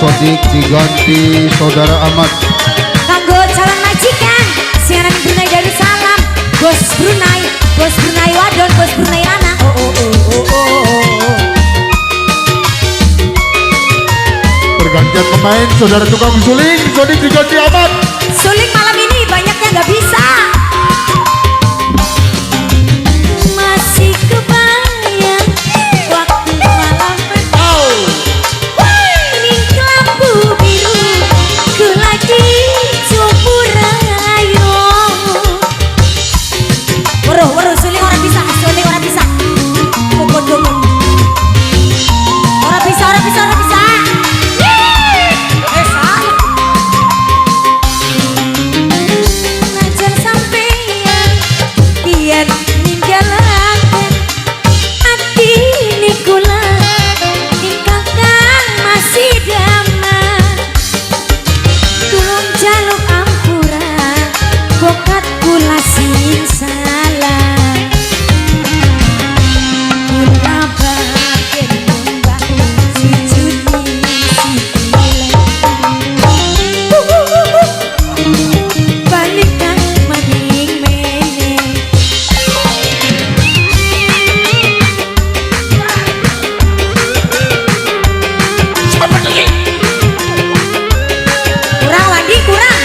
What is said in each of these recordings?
Sodik diganti Saudara Ahmad. Kanggo calon majikan siaran Brunei Darussalam. Bos Brunei wadon, bos Brunei lanang. Pergantian pemain Saudara tukang suling Sodik diganti Ahmad. Suling malam ini banyaknya nggak bisa. Masih kebayang waktu malam ning lampu biru ku lagi cumpur rayo. Weruh suling orang bisa, suling orang bisa. Dukun. Orang bisa. Najan sampeyan biyen ninggalaken ati nikula ingkang masih damai. Tulung jaluk ampura bokat kula sing salah. Kula bagen mbah sujudi balikan maning meneh. Kurang lagi, kurang.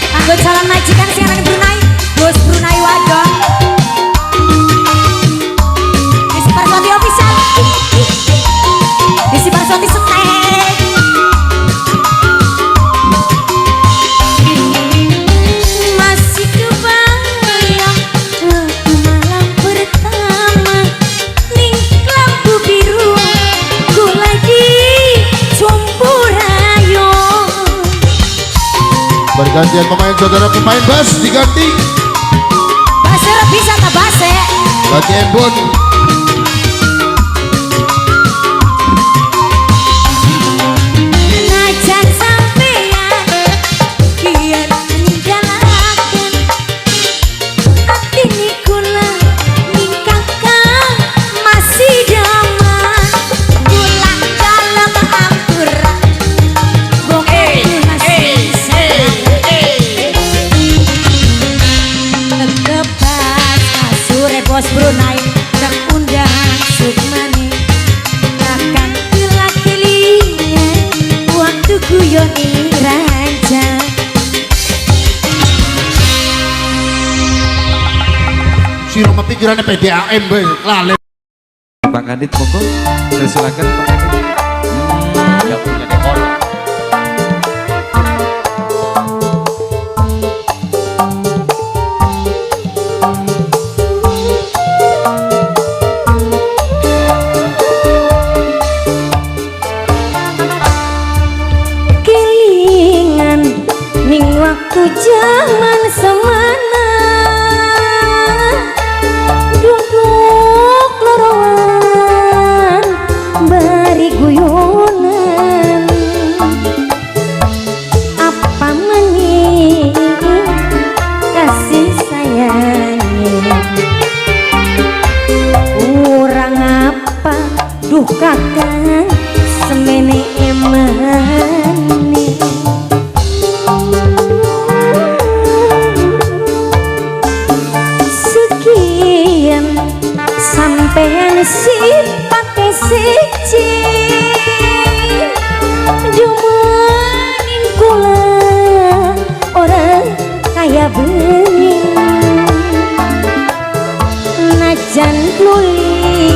Kanggo calon majikan siaran Brunei, bos Brunei wadon. Desi Parsoti official. Desi Parsoti setek. Masih kebayang waktu malam pertama ning lampu biru ku lagi cumpur ayo. Pergantian pemain Saudara pemain bass diganti Base bisa tak base? ganti Embun. Najan sampeyan biyen ninggalaken ati nikula ingkang masih damai. Kula dalem ampura bokat kula sing salah. Tekepas kasure bos Brunei dak undang sukmane akan kila-kilingan waktu guyoni raja. Si Roma pikirannya PDAM be lale. Pak Kadit monggo, saya silakan Pak Kadit. Yang punya dekor. Kelingan ning waktu zaman semana duduk lorowan bari guyonan. Apa mening kasih sayangnya kurang apa duh kakak semene emane. Sekian sampean sipate siji jumaning kula orang kaya bening. Najan luli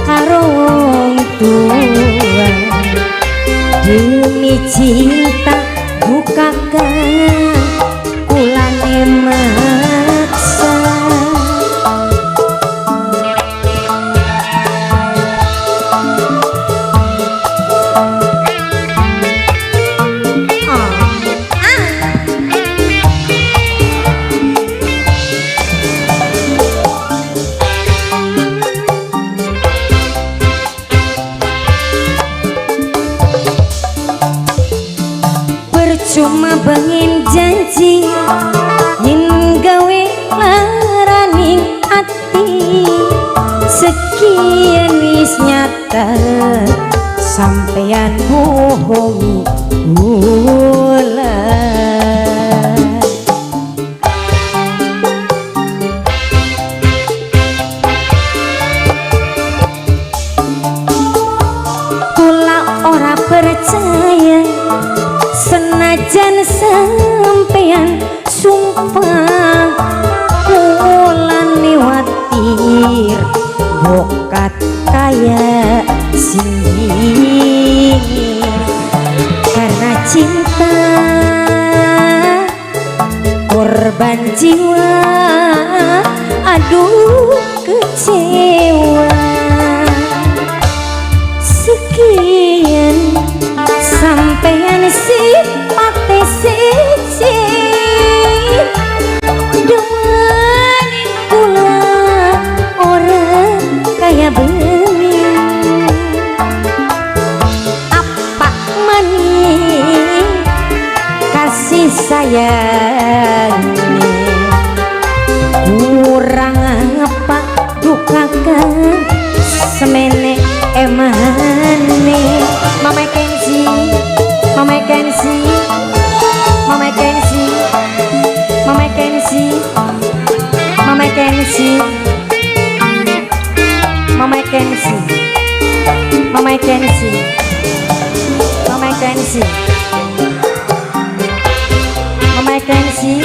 karo wong tua demi cinta bukakan kulane maksa. sampeyan bohongi kula. Kula ora percaya senajan sampeyan sumpah kula niwatir bokat kaya sini karena cinta korban jiwa. Aduh kecewa sekian sampeyan sipate siji demanin kula orang kaya bumi. Apa maning kasih sayangnya kurang apa dukakan semene emane. Mama Kenzi, Mama Kenzi, Mama Kenzi, Mama Kenzi, Mama Kenzi, Mama Kenzi, Mama Kenzi, Mama Kenzi, Mama Kenzi.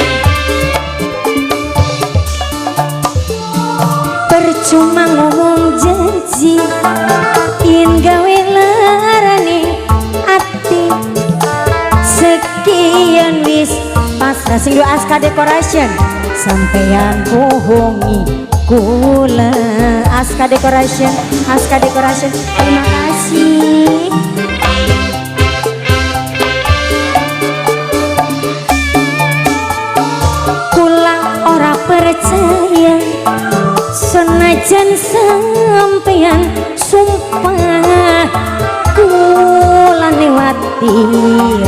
Percuma ngomong janji yen gawe larane ati sekian wis pasrah. Sing dua Aska Decoration sampeyan bohongi kula. Aska Decoration, Aska Decoration, terima kasih. Kula ora percaya senajan sampeyan sumpah kula niwatir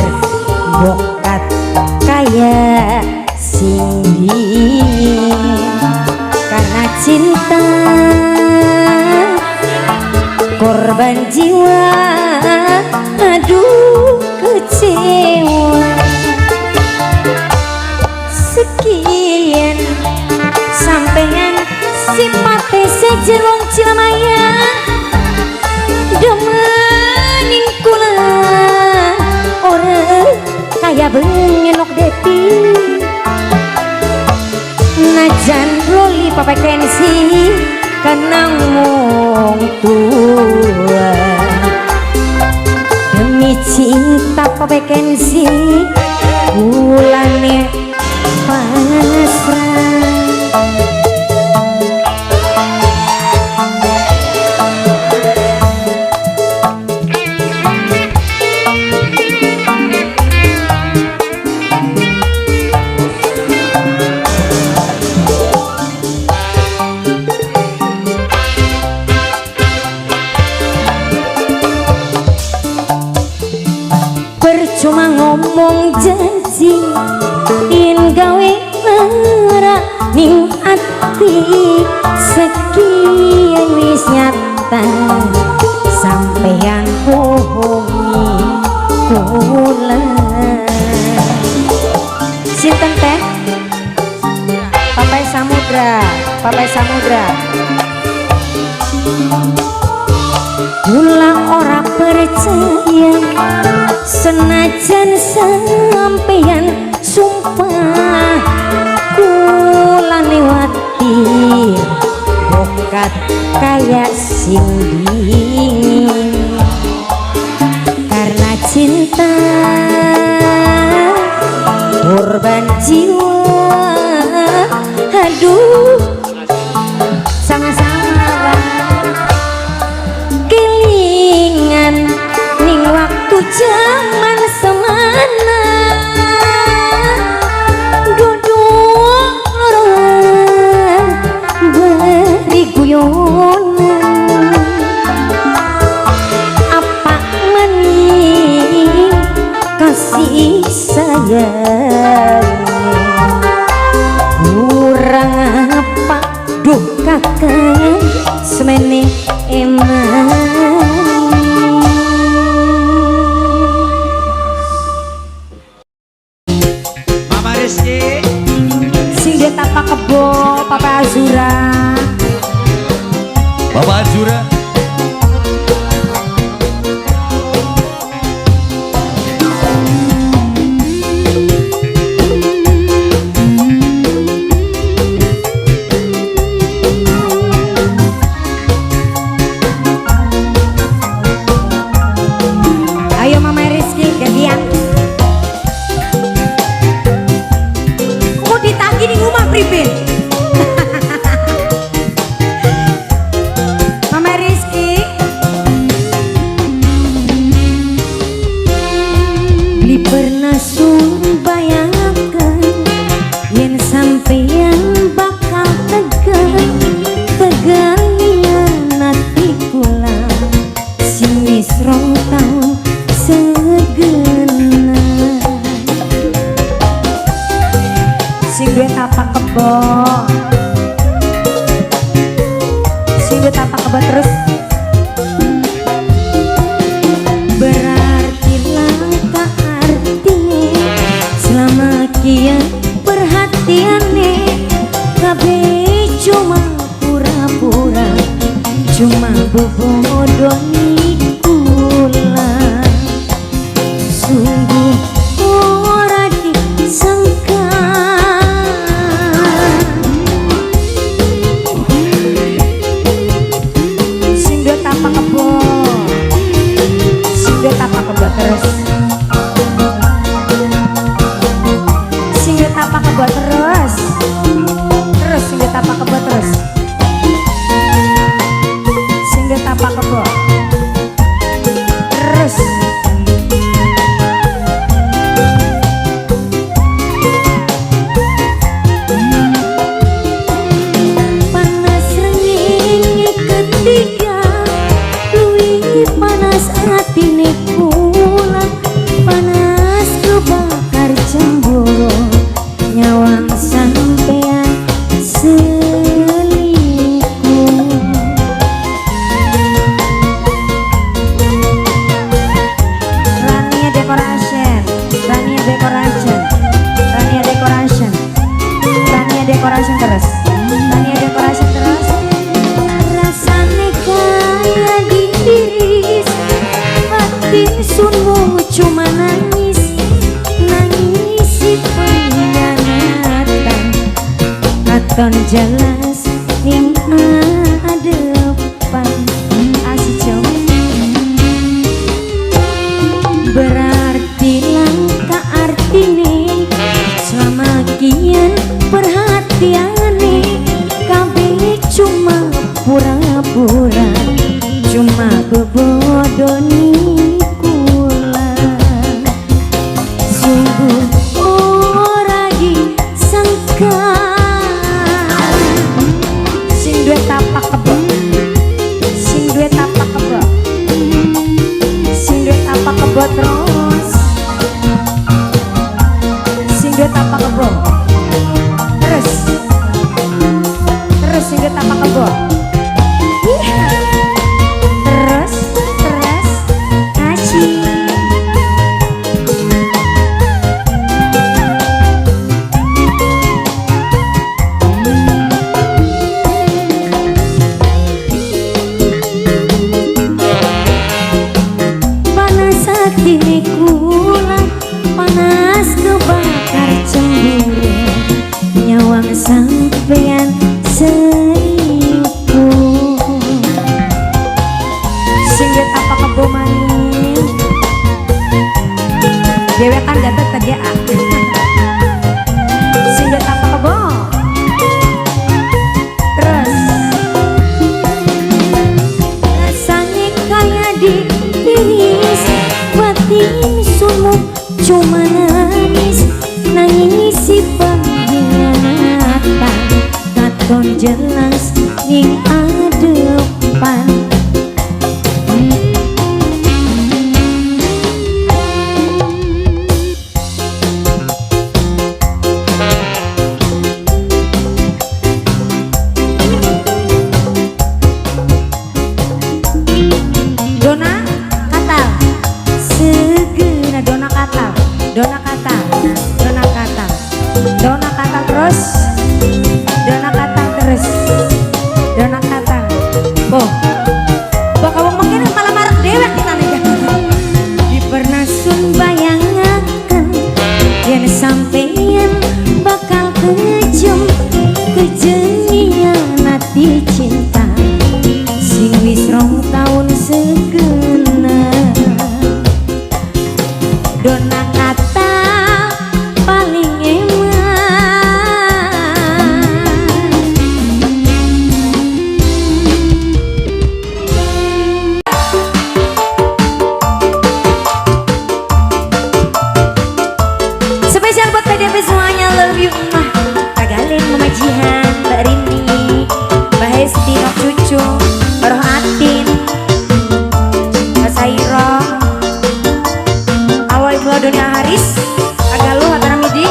bokat kaya sindi karena cinta korban jiwa. Aduh kecewa sekian sampeyan simpate sejerong Cilamaya demanin kula orang kaya bengenok depi. Najan loli Papa Kenzi karena ngomong tua demi cinta Papa Kenzi kulane pasrah. Percuma ngomong janji yen gawe lara ning ati sekian wis nyata sampeyan bohongi kula. Sinten teh? Papai Samudra, Papai Samudra. Kula ora percaya senajan sampeyan sumpah kula niwatir bokat kaya sindi karena cinta korban jiwa. Aduh sama-sama kelingan ning waktu zaman semana duduk loroan beri guyonan. Apa maning kasih sayang kurang apa duh kakak semene emang. Rizky. Sing dia tapak kebo Papa Azura. Bapak Azura. Ayo Mama Rizky gantian. Mau ditagi di rumah pripin. Mama Rizky beli pernah sun bayangkan yen sampeyan bakal tegal nanti kula sing wis rong taun segena sing duwe tapak kebo terus berarti langka artinya selama kian perhatiannya kabeh cuma pura-pura cuma bobodoni kula sungguh ora disangka sing duwe tapak kebo terus sing duwe tapak kebo terus sing duwe tapak kebo terus sing duwe tapak kebo terus panas rengenge ketiga luwih panas atine kula panas kebakar cemburu nyawang sampean selingkuh Rania Decoration terus rasane kaya diiris batin sunmu cuma nangis si pengkhianatan katon jelas ning adepan asjo berarti langka artine selama kian perhatiane kabeh cuma pura-pura cuma bebodoni kula sungguh ora disangka sing duwe tapak kebo terus sing duwe tapak kebo terus sing duwe tapak kebo terus kasih panas hatine kula panas kebakar cemburu nyawang sampean selingkuh sing duwe tapak kebo maning dewekan gatot TGA sing duwe tapak kebo terus rasanya kaya diiris batin sunmu cuma nangis si pengkhianatan katon jelas ning adepan Dona Katal segera Dona Katal Dona kata terus, dona kata terus, dona kata. Boh, kamu makin malah marah dewek kita nih. Di pernah sun bayangakan, yang sampeyan bakal kejum kejengian hati cinta. Sing wis rong taun segenap. Dona kata paling spesial buat PDP semuanya, love you mah. Tagalin Mama Jihan, Mbak Rini, Mbak Hesti, Nok Cucu, Roh Atin, Mbak Sairo, Awal Ibu Dunia Haris, Agaluh Hatara Midi.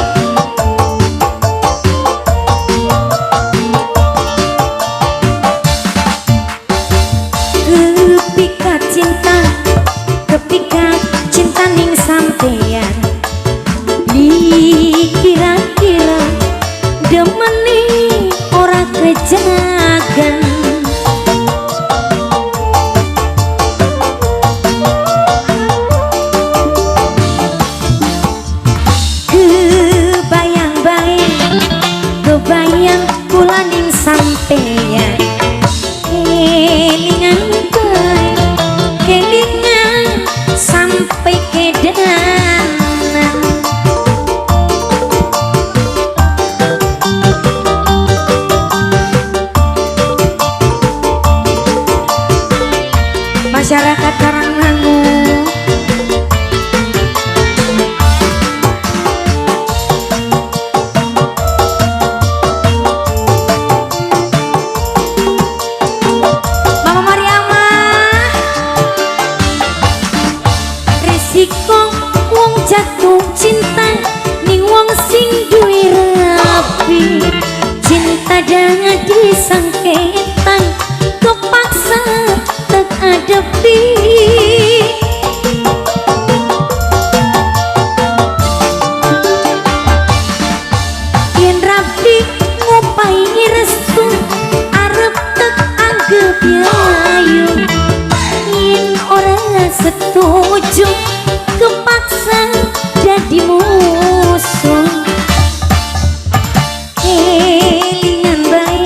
Kepikat cinta ning sampeyan. Kira-kira demeni ora kejagan. Kebayang kula ning sampeyan. Kelingan bae, kelingan sampai kedanan. Masyarakat Karangmangu, Mama Mariama, risiko wong jatuh cinta ning wong sing duwe rapi. Cinta jangan disangketan, kepaksa tak adepi. Yen rapi ngupai restu, arep tak anggap ayu. Yen orang setuju, kepaksa jadi musuh. Kelingan bae,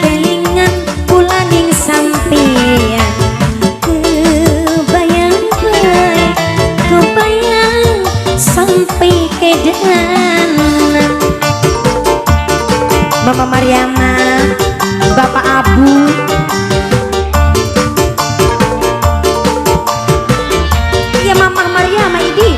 kelingan kula ning sampeyan. Kebayang bae, kebayang sampai kedanan. Mama Mariama, Bapak Abu, ya Mama Mariama ini.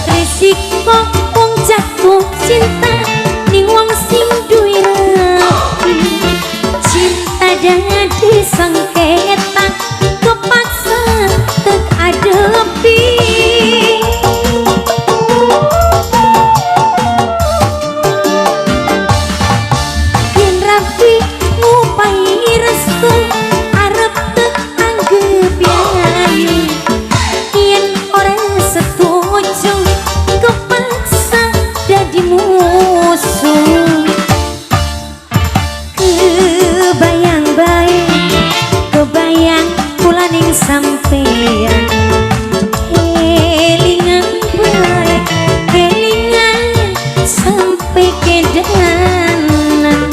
Risiko wong jatuh cinta ning wong sing duwe rapi. Cinta jangan disangketan, kepaksa tak adepi. Yen rapi ngupai restu, arep tak anggap ayu. Yen orang setuju, kepaksa jadi musuh. Kebayang bae, kebayang kula ning sampeyan. Kelingan bae, kelingan sampai kedanan.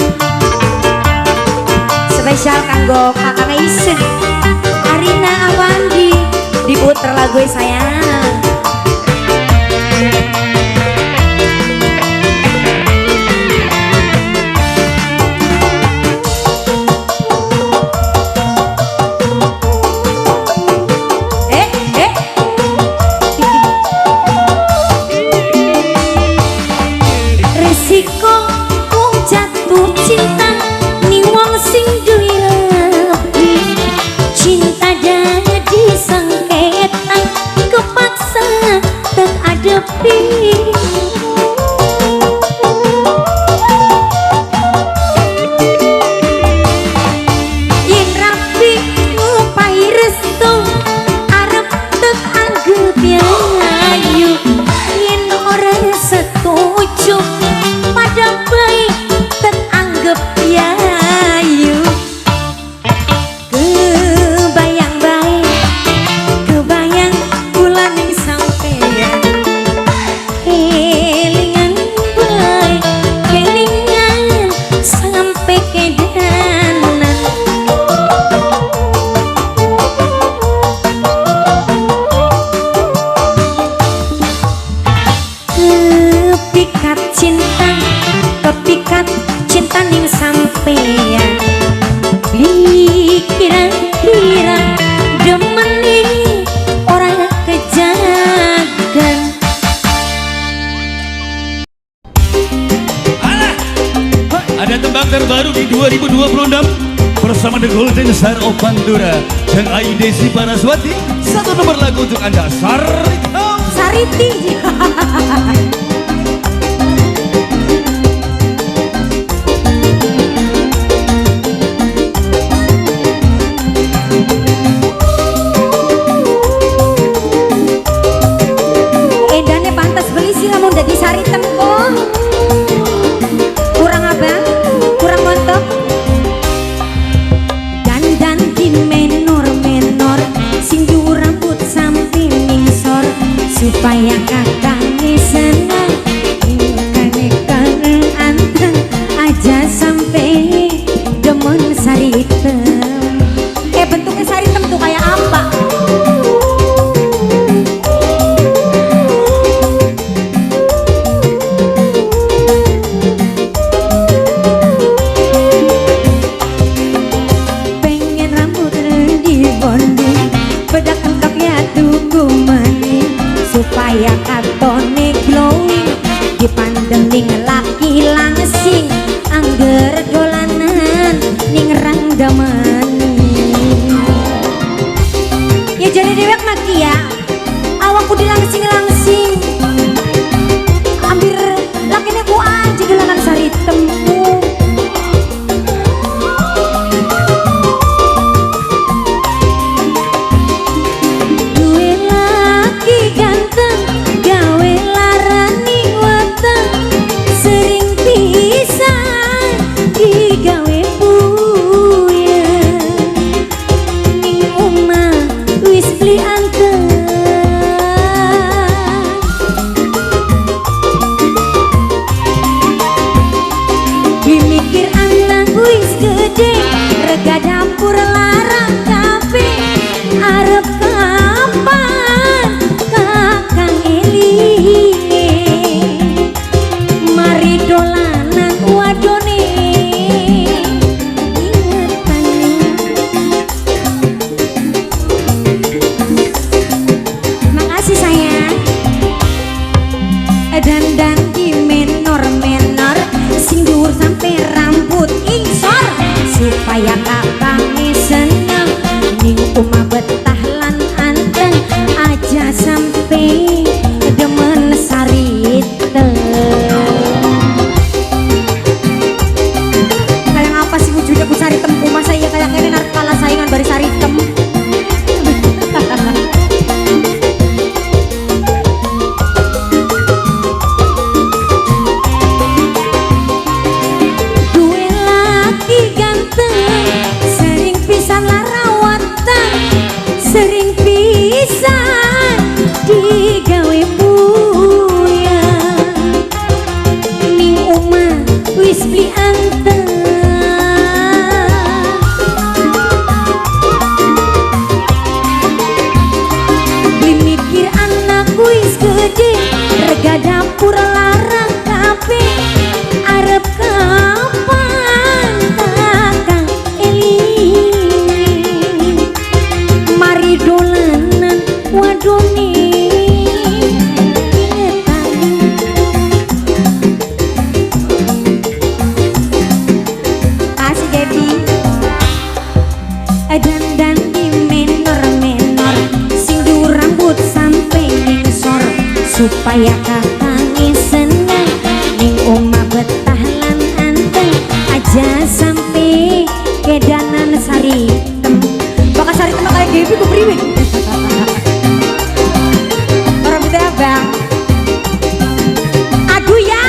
Spesial kanggo kakak Isen, Arina Awandi, diputer lagu sayang. Risiko wong jatuh cinta ning wong sing duwe rapi. Cinta jadi sengketan, kepaksa tak adepi. pada baik teranggap yayu. Kebayang baik, kebayang bulan yang sampeyan. Kelingan baik, kelingan sampai kedanan. Kepikat cinta, kepikat cinta ning sampeyan. Kira-kira demen ning orang kejagan. Ada tembang terbaru di 2026 bersama The Golden Star of Pandora dan Aidesi Paraswati. Satu nomor lagu untuk Anda, Sarita. Sariti. Edane pantas beli sih lamun dadi saritem kok. Kurang abang, kurang montok. Dandan di menor-menor, sinju rambut sampai mingsor, supaya kakaknya senang. Kangen anteng aja sampai demen saritem. Bentuknya saritem tuh kayak apa? Pengen rambut dibonding, bedak lengkap ya tunggu mani, supaya katone glowing, dipandang ning laki langsing, angger dolanan ning ranggamani. Ya jadi dewek maki ya, awakku dilangsing-langsing, hampir lakinya ku aja gelangan saritemku. Duwe laki ganteng, gawe larani weteng, sering pisan digawe buyeng. Ning omah wis beli anteng. Beli mikir anak wis gede, rega dapur larang kafe. Arep kapan kakang elinge, mari dolanan wadone ingetane. Makasih sayang. Dandan di menor-menor, sing dhuwur sampai rambut insor, supaya kakangnya seneng ning omah betah lan anteng aja sampai demen saritem. Kayak apa sih wujudnya ku saritemku, masa iya kayak kene arep kalah saingan bari saritem. Duwe laki ganteng, sering pisan larawatan, sering pisan digawe buyang. Ning omah wis beli anteng. Beli mikir anak wis gede, rega dapur larang kafe. Arep kapan kakang eling, mari dolanan wadone ingetane. Kasih Gaby. Dandan di menor-menor, sing dhuwur rambut sampai mingsor, supaya kakangnya seneng ning omah betah lan anteng aja sampai kedanan saritem. Bakal saritem kayak Gaby ku priwe. Orang kita ya bang. Aduh ya,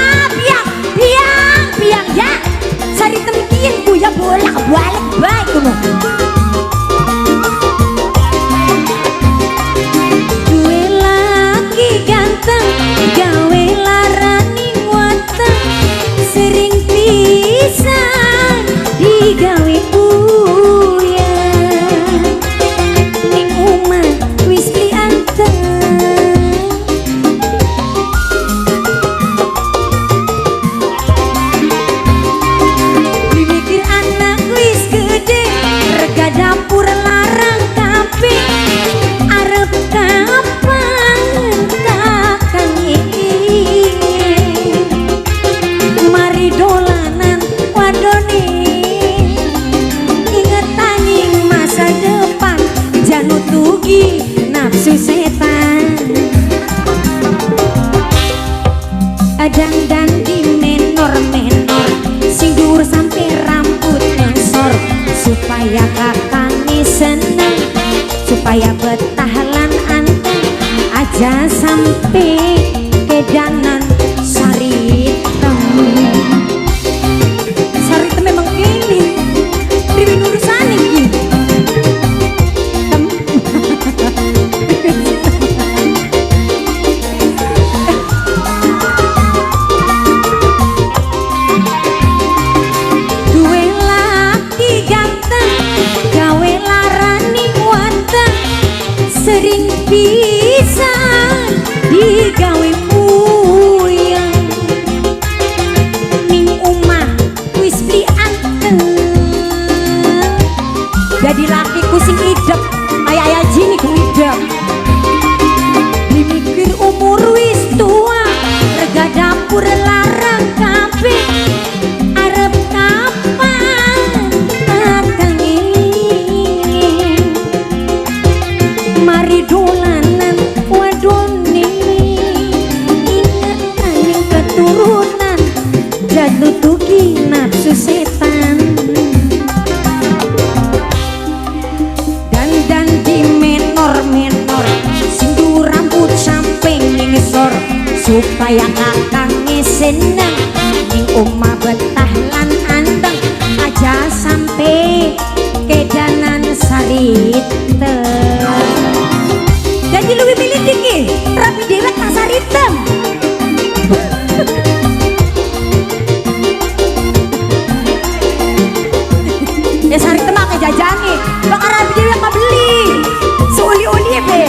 aja nutuki nafsu setan. Dandan di menor-menor, sindu rambut sampai ngisor, supaya kakang seneng ning omah betah lan anteng, aja sampai kedanan sarite. Jadi lebih milih tinggi rapi dewek tak saritem. Ya saritem mah kejajani bakal rapi dewek mah beli seuli-uli be.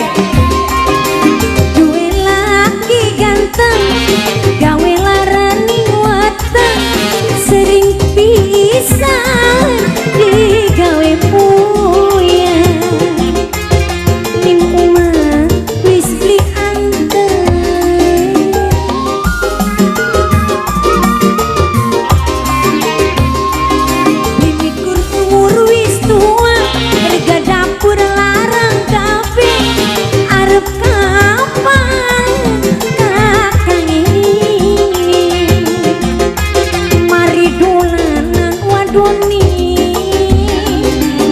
Duwe laki ganteng gawe larani wateng, sering pisan digawe puyeng. Ning omah wis beli anteng, binikur umur wis tua, harga dapur larang kafe. Arep kapan kakang ini mari dolanan wadoni,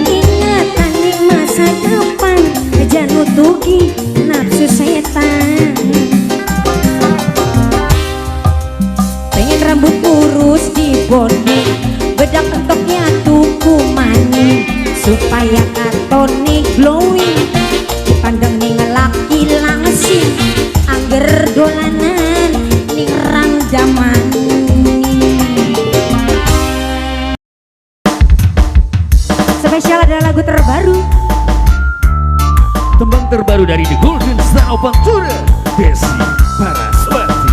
ingatan ning masa depan, aja nutuki nafsu setan. Pengen rambut kurus dibonding, bedak entoknya tuku maning, supaya katone glowing, dipandang ning laki langsing, angger dolanan ning rang jaman. Spesial adalah lagu terbaru, Tembang terbaru dari The Golden Star of Pantura, Desi Paraswati.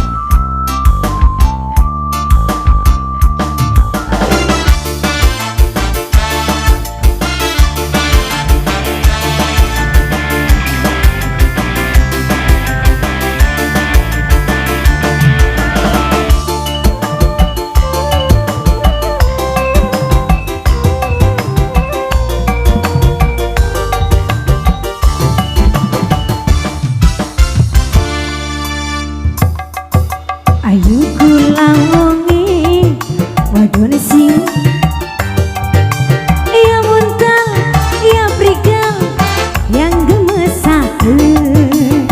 ayu kula wonge wadon sing ya muntal ya prigal yang gemesakeun.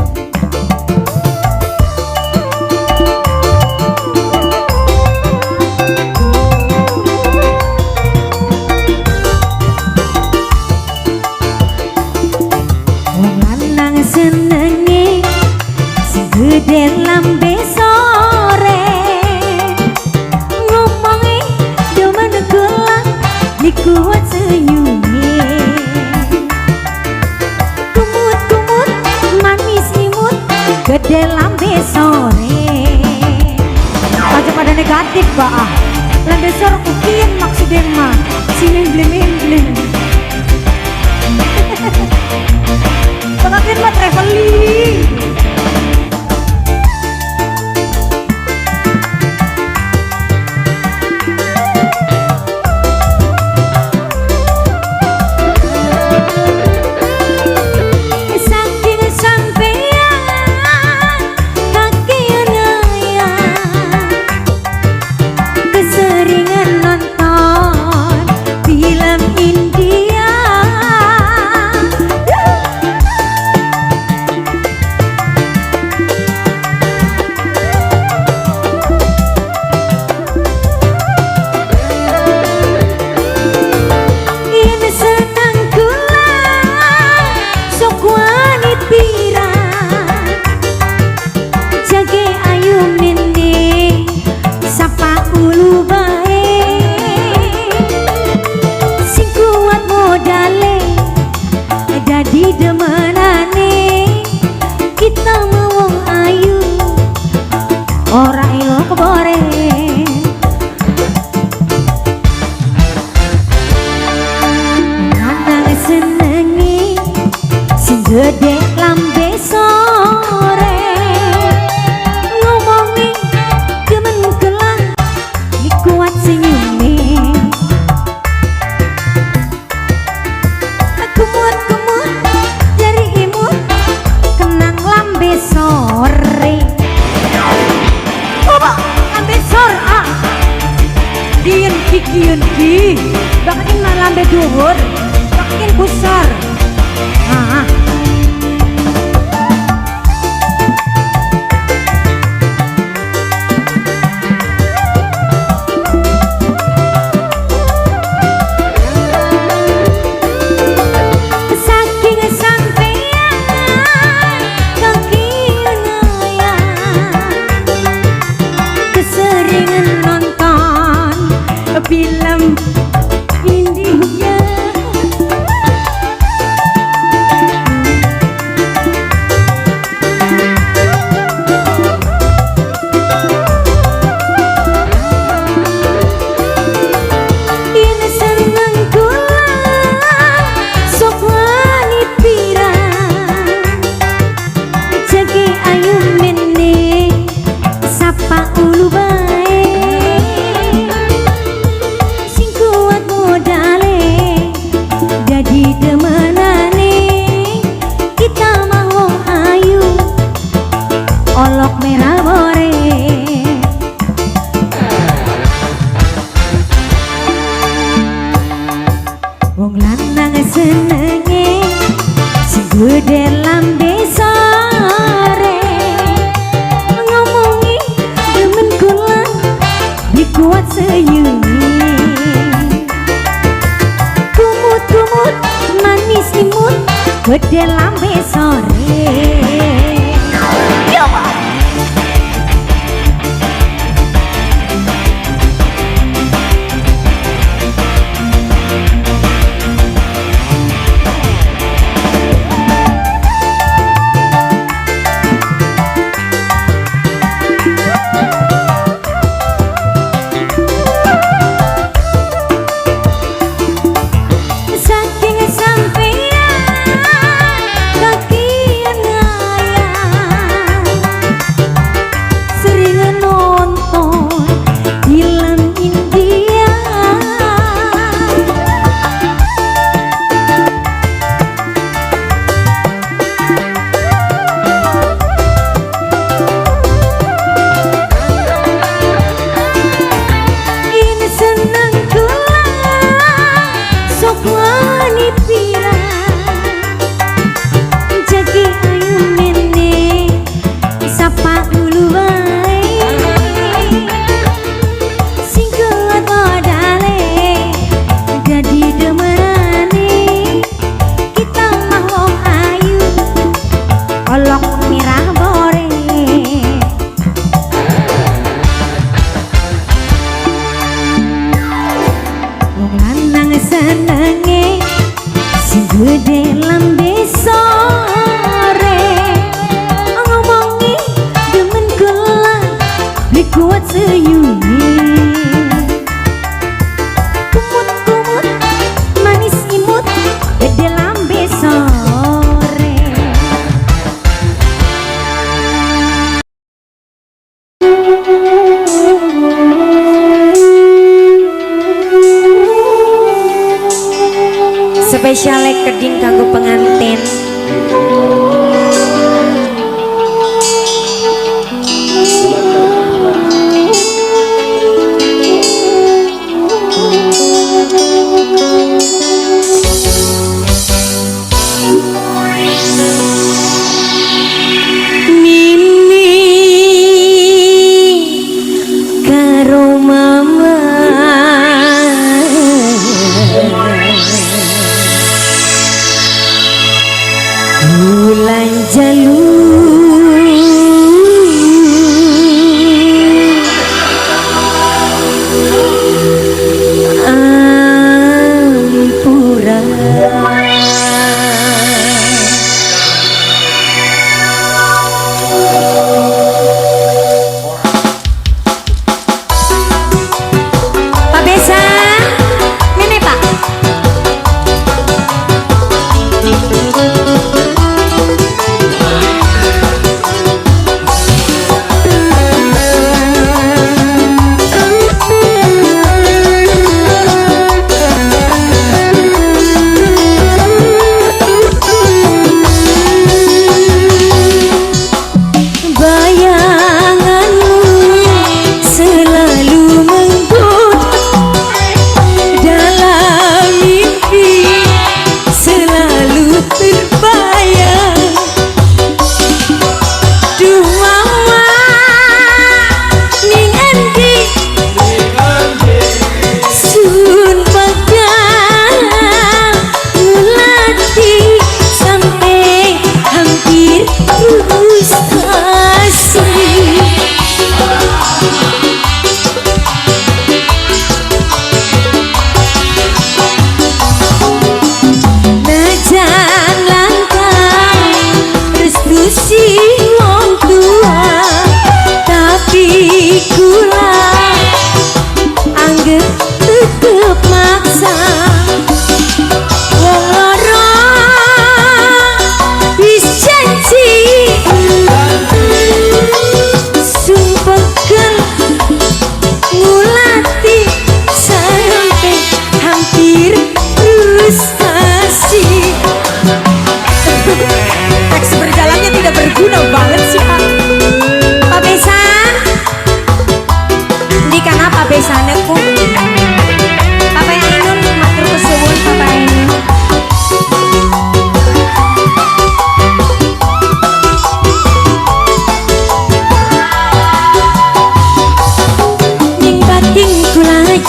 Wong lanang senenge sing gede lambe sore, ngomonge demen gelak dikuat senyumnya, kumut-kumut manis imut gede lambe sore. Aja pada negatif ba, lambe sore kukian maksudnya mah sini blem-blem. Pengakian mah traveling. Saking sampean kakian ayang, keseringan nonton film India. Dian ki bakin lambe dhuwur bakin kusar film India. Ini seneng kula sok wani pirang jagi ayu mene sapa ulu bae jadi demenane kita mau ayu olok merah bore wong lanang senenge sing gede lambe sore ngomongi demen kula dikuat seyuni kumut manis imut gede lambe sore senenge sing gede lambe sore ngomongi demen kula dikuat seyuni kumut-kumut manis imut gede lambe sore spesial keding kanggo pengantin.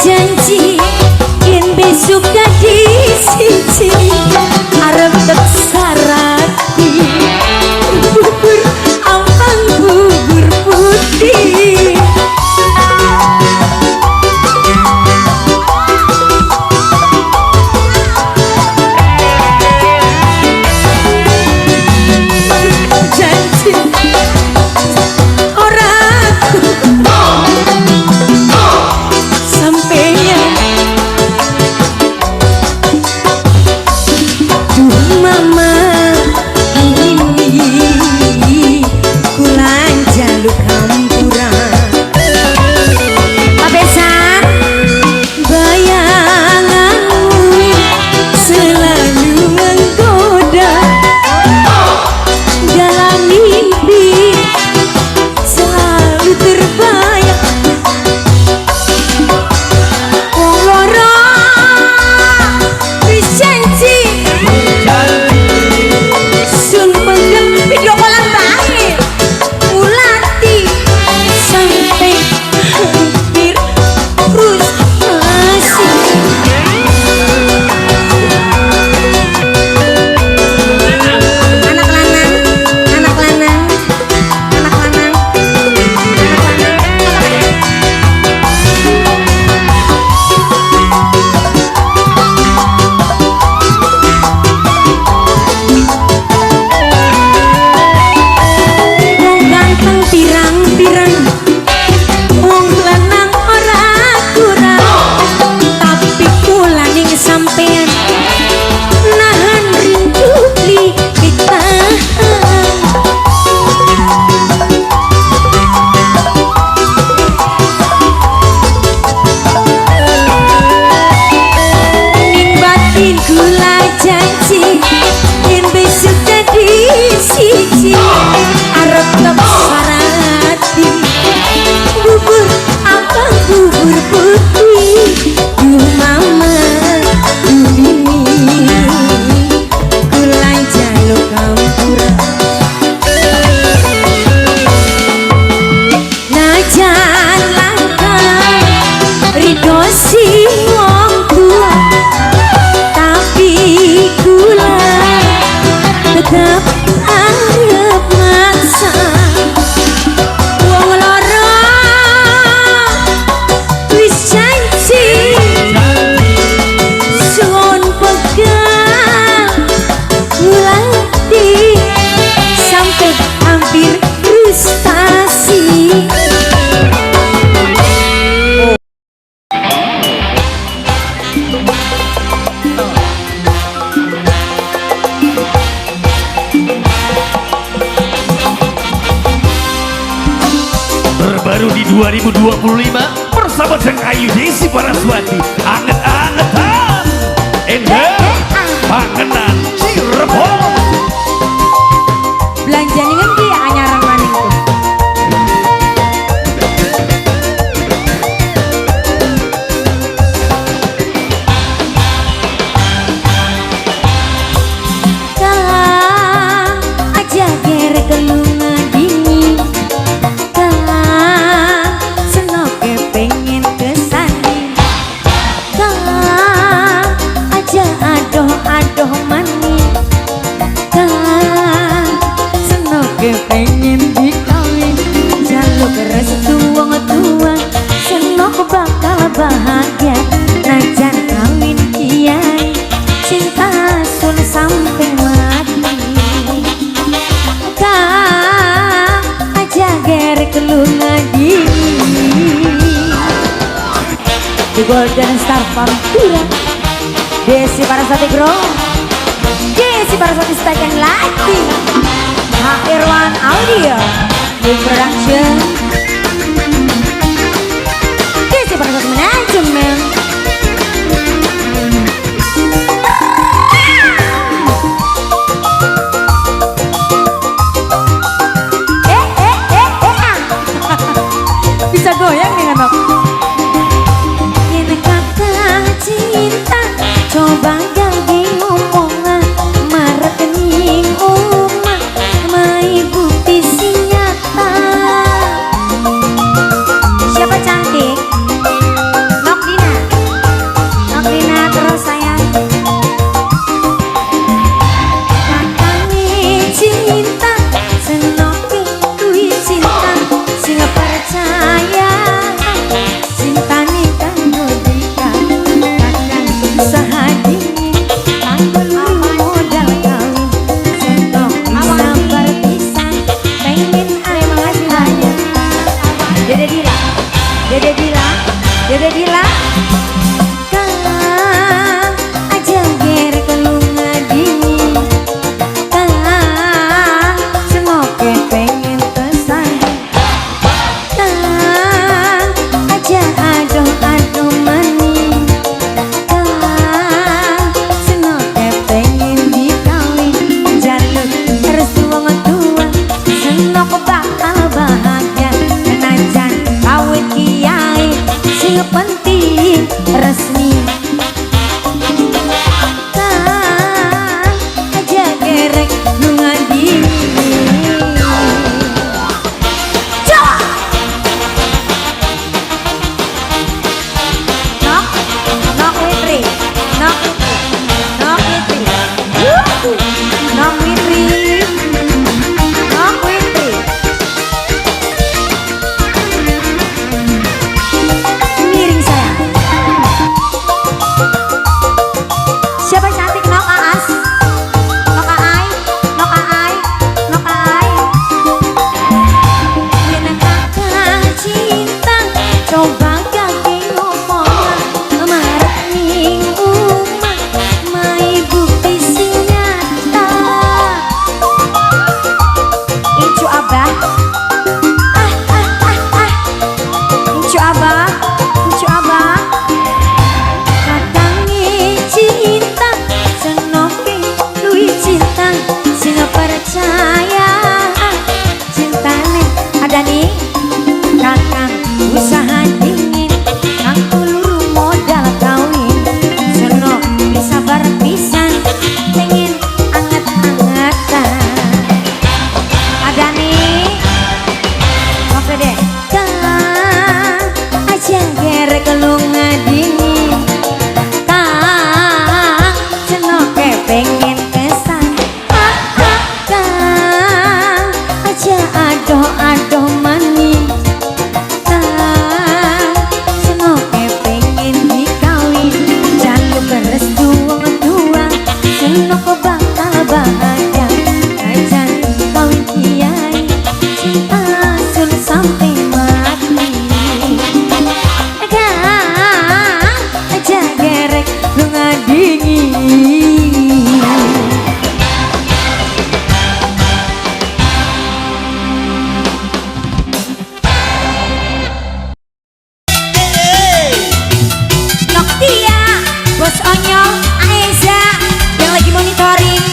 janji yen besok gadi siji arep tek sarati bubur ampang bubur putih janji baru di 2025 bersama Jeng Ayu Desi Paraswati anget-angetan endah panganan Cirebon belanja nih kan dia anyaran maning tuh kalah aja kere kelungan dingin kalah senoke pengen kesani kalah aja adoh-adoh manis kalah senoke pengen dikawin jaluk restu wong tua senok bakal bahagia najan kawin kiai cinta sun sampai mati kah aja ger kelungan di Golden Star Pantura Desi Paraswati Bro Desi Paraswati Stakan lagi Irwan Audio Big Production Desi Paraswati Manajemen bisa goyang nih anak ini kata cinta coba ganti ngomongan marah kening omah mai bukti si nyata Sheila. Kang aja ger kelunga dingin. Kang semoga pengen pesan. Kang aja aduh manis. Kang semoga pengen dikawin. Jaluk restu wong tua. Senok bakal bahagia. Kenajan kawin kiai sing penting resmi. Kang aja gerek lunga dingin. Coba nok Witri, nok Witri, nok Witri, nok Witri. Miring sayang. Siapa cantik? Nok Aas, nok Aai, nok Aai, nok Aai. Yen kakak cinta, coba kaki ngomong marah ning umah, mai bukti sing nyata. Incu abah, incu abah, incu abah. Katangi cinta, senoke lui cinta, sing percaya cintane ada nih. Kakang usaha dingin, kang uluru modal kawin. Seno bisa berpisan, pengen anget-angetan. Ada nih, oke deh. Kang aja gerek kelunga dingin. Kang senoke pengen kesan. Kang aja adoh manis. Kang senoke pengen dikawin. Jaluk restu wong tua. Senok bakal bahagia. Ajan kawin kiai cinta sun sampai mati. Kang aja gerek lunga dingin. Noktia, Bos Onyol, Aiza yang lagi monitoring.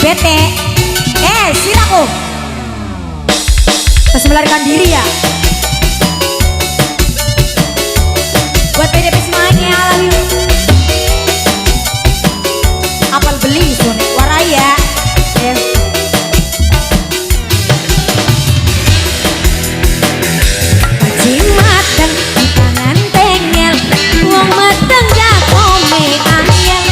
Bete, silaku. Masih melarikan diri ya. Buat PDP semuanya, I love you. Apal beli sun, waraya. Cimateng di tangan tengel, wong mateng gak kome angel.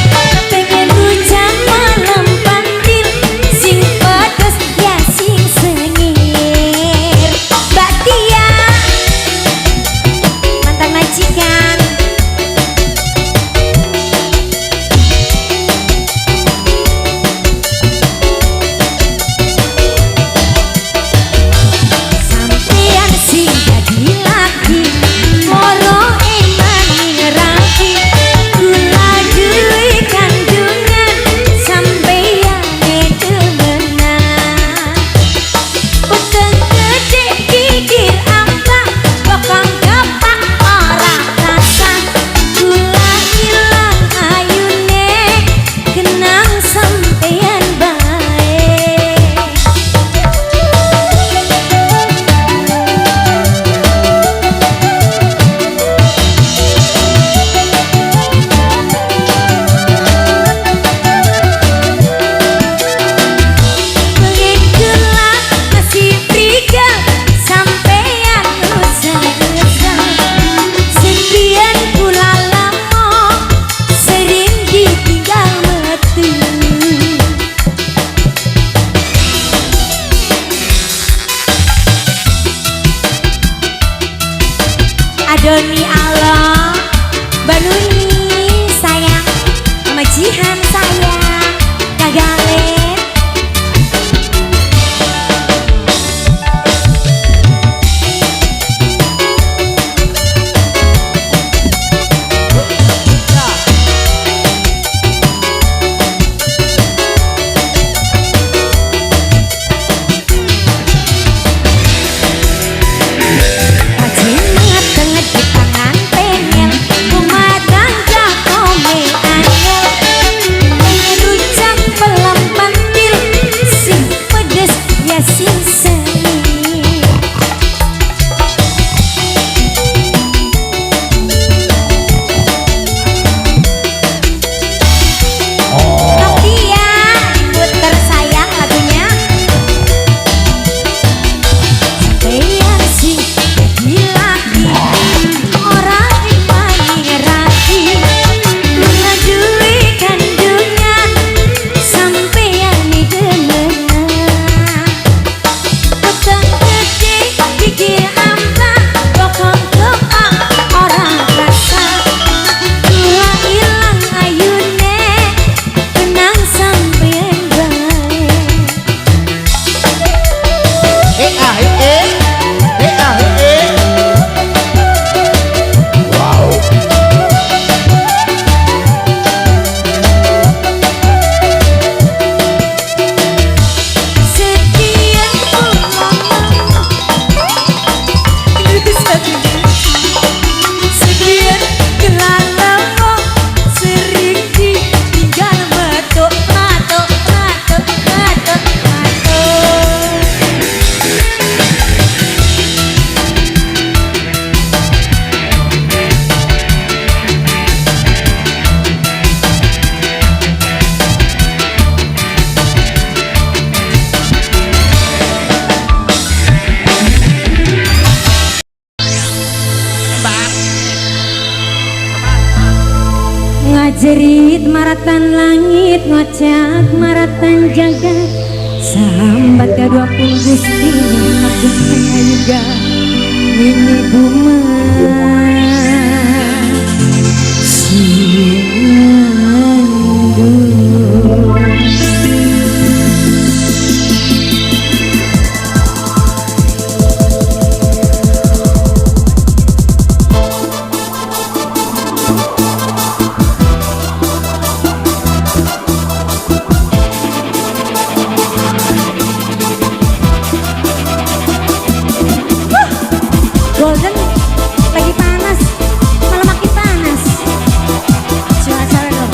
Pengen hujan malam pantil, sing pedes ya sing sengir. Mbak Tia, mantan majikan. Sampean sing jadi laki, moro eman ngeraki. Kula duwe kandungan, sampean demenan. Utang gede pikir apa, bokong kepak ora rasa. Kula ilang ayune, kenang sampean bae. Begitulah masih prigal, sampean usah-usah. Sekian pula lama, sering ditinggal metu. Adoni Allah, Banuni sayang, sama Jihan sayang, Kagalen. jerit maratan langit ngocak maratan jagat sambat kedua pun gusti aku juga ini buma Golden lagi panas, malah makin panas. Cuaca dong.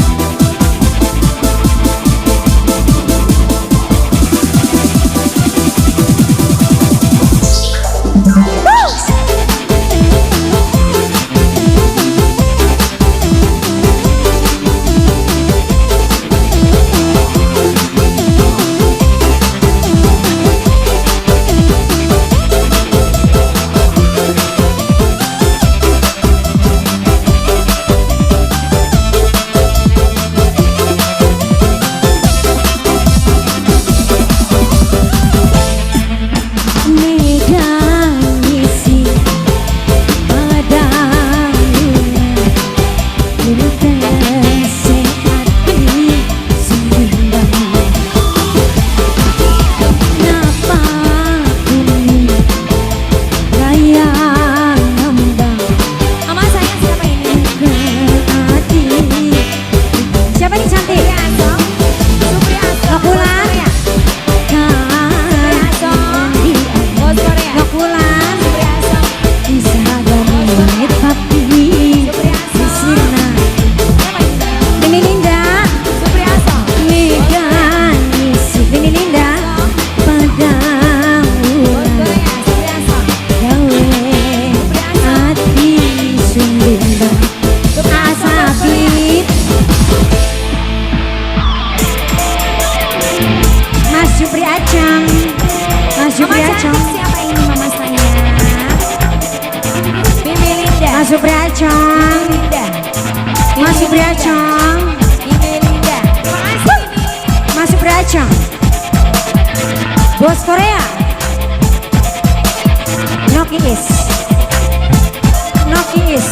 Siapa ini mama saya? Bibi Linda. Mas Supriacong. Mas Supriacong. Bibi Linda. Makasih ini. Mas Supriacong. Bos Korea. Noki is. Noki is.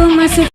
masuk